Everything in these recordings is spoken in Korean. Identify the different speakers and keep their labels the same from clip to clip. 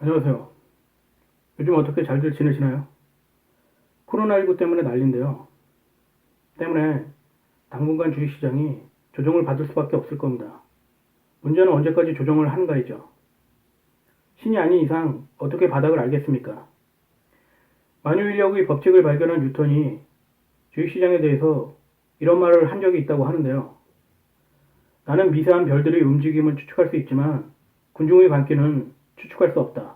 Speaker 1: 안녕하세요. 요즘 어떻게 잘들 지내시나요? 코로나19 때문에 난리인데요. 때문에 당분간 주식시장이 조정을 받을 수밖에 없을 겁니다. 문제는 언제까지 조정을 하는가이죠. 신이 아닌 이상 어떻게 바닥을 알겠습니까? 만유인력의 법칙을 발견한 뉴턴이 주식시장에 대해서 이런 말을 한 적이 있다고 하는데요. 나는 미세한 별들의 움직임을 추측할 수 있지만 군중의 관계는 추측할 수 없다.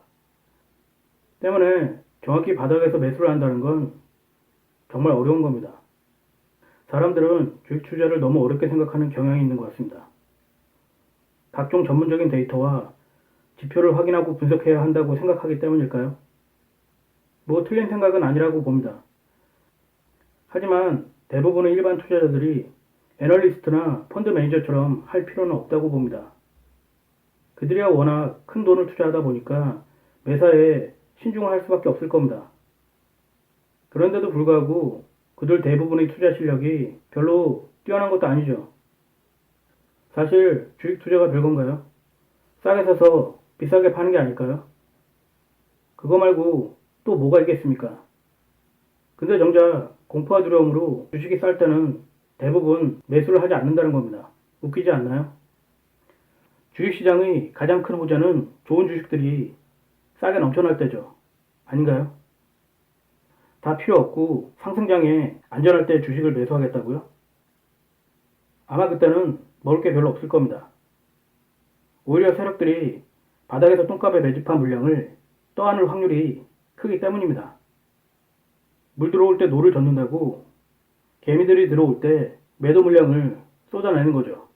Speaker 1: 때문에 정확히 바닥에서 매수를 한다는 건 정말 어려운 겁니다. 사람들은 주식 투자를 너무 어렵게 생각하는 경향이 있는 것 같습니다. 각종 전문적인 데이터와 지표를 확인하고 분석해야 한다고 생각하기 때문일까요? 뭐 틀린 생각은 아니라고 봅니다. 하지만 대부분의 일반 투자자들이 애널리스트나 펀드 매니저처럼 할 필요는 없다고 봅니다. 그들이야 워낙 큰 돈을 투자하다 보니까 매사에 신중을 할 수밖에 없을 겁니다. 그런데도 불구하고 그들 대부분의 투자 실력이 별로 뛰어난 것도 아니죠. 사실 주식 투자가 별건가요? 싸게 사서 비싸게 파는 게 아닐까요? 그거 말고 또 뭐가 있겠습니까? 근데 정작 공포와 두려움으로 주식이 쌀 때는 대부분 매수를 하지 않는다는 겁니다. 웃기지 않나요? 주식시장의 가장 큰 호재는 좋은 주식들이 싸게 넘쳐날 때죠. 아닌가요? 다 필요 없고 상승장에 안전할 때 주식을 매수하겠다고요? 아마 그때는 먹을 게 별로 없을 겁니다. 오히려 세력들이 바닥에서 똥값에 매집한 물량을 떠안을 확률이 크기 때문입니다. 물 들어올 때 노를 젓는다고 개미들이 들어올 때 매도 물량을 쏟아내는 거죠.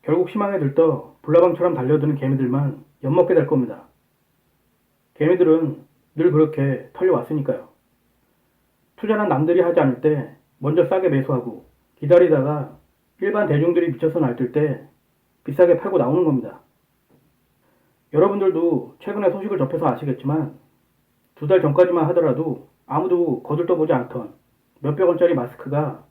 Speaker 1: 결국 희망에 들떠 불나방처럼 달려드는 개미들만 엿먹게 될 겁니다. 개미들은 늘 그렇게 털려왔으니까요. 투자는 남들이 하지 않을 때 먼저 싸게 매수하고 기다리다가 일반 대중들이 미쳐서 날뛸 때 비싸게 팔고 나오는 겁니다. 여러분들도 최근에 소식을 접해서 아시겠지만 2달 전까지만 하더라도 아무도 거들떠보지 않던 몇백 원짜리 마스크가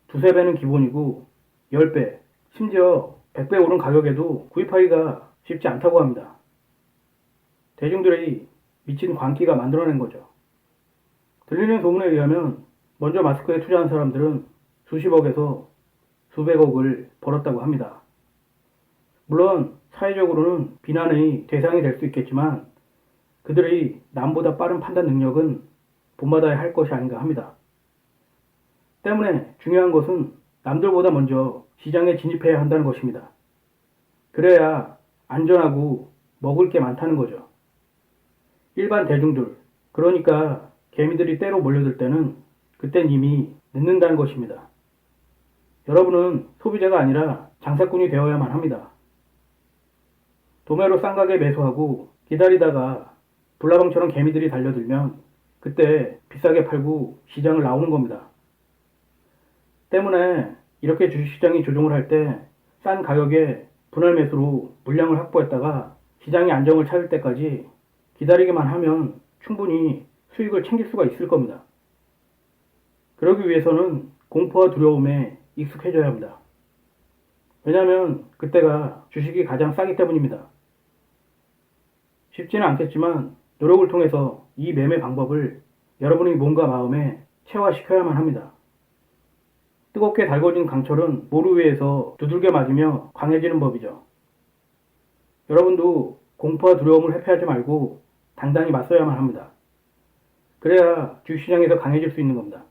Speaker 1: 두세 배는 기본이고 10배, 심지어 100배 오른 가격에도 구입하기가 쉽지 않다고 합니다. 대중들의 미친 광기가 만들어낸 거죠. 들리는 소문에 의하면 먼저 마스크에 투자한 사람들은 수십억에서 수백억을 벌었다고 합니다. 물론 사회적으로는 비난의 대상이 될 수 있겠지만 그들의 남보다 빠른 판단 능력은 본받아야 할 것이 아닌가 합니다. 때문에 중요한 것은 남들보다 먼저 시장에 진입해야 한다는 것입니다. 그래야 안전하고 먹을 게 많다는 거죠. 일반 대중들, 그러니까 개미들이 때로 몰려들 때는 그땐 이미 늦는다는 것입니다. 여러분은 소비자가 아니라 장사꾼이 되어야만 합니다. 도매로 싼 가게 매수하고 기다리다가 불나방처럼 개미들이 달려들면 그때 비싸게 팔고 시장을 나오는 겁니다. 때문에 이렇게 주식시장이 조정을 할 때 싼 가격에 분할 매수로 물량을 확보했다가 시장이 안정을 찾을 때까지 기다리기만 하면 충분히 수익을 챙길 수가 있을 겁니다. 그러기 위해서는 공포와 두려움에 익숙해져야 합니다. 왜냐하면 그때가 주식이 가장 싸기 때문입니다. 쉽지는 않겠지만 노력을 통해서 이 매매 방법을 여러분의 몸과 마음에 체화시켜야만 합니다. 뜨겁게 달궈진 강철은 모루 위에서 두들겨 맞으며 강해지는 법이죠. 여러분도 공포와 두려움을 회피하지 말고 단단히 맞서야만 합니다. 그래야 주식시장에서 강해질 수 있는 겁니다.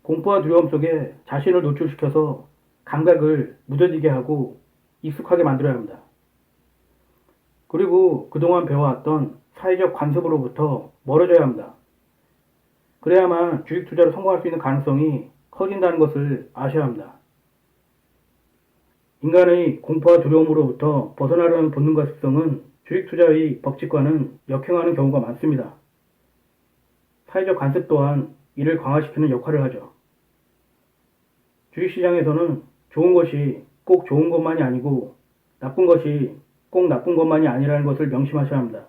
Speaker 1: 공포와 두려움 속에 자신을 노출시켜서 감각을 무뎌지게 하고 익숙하게 만들어야 합니다. 그리고 그동안 배워왔던 사회적 관습으로부터 멀어져야 합니다. 그래야만 주식 투자로 성공할 수 있는 가능성이 커진다는 것을 아셔야 합니다. 인간의 공포와 두려움으로부터 벗어나려는 본능과 습성은 주식 투자의 법칙과는 역행하는 경우가 많습니다. 사회적 관습 또한 이를 강화시키는 역할을 하죠. 주식시장에서는 좋은 것이 꼭 좋은 것만이 아니고 나쁜 것이 꼭 나쁜 것만이 아니라는 것을 명심하셔야 합니다.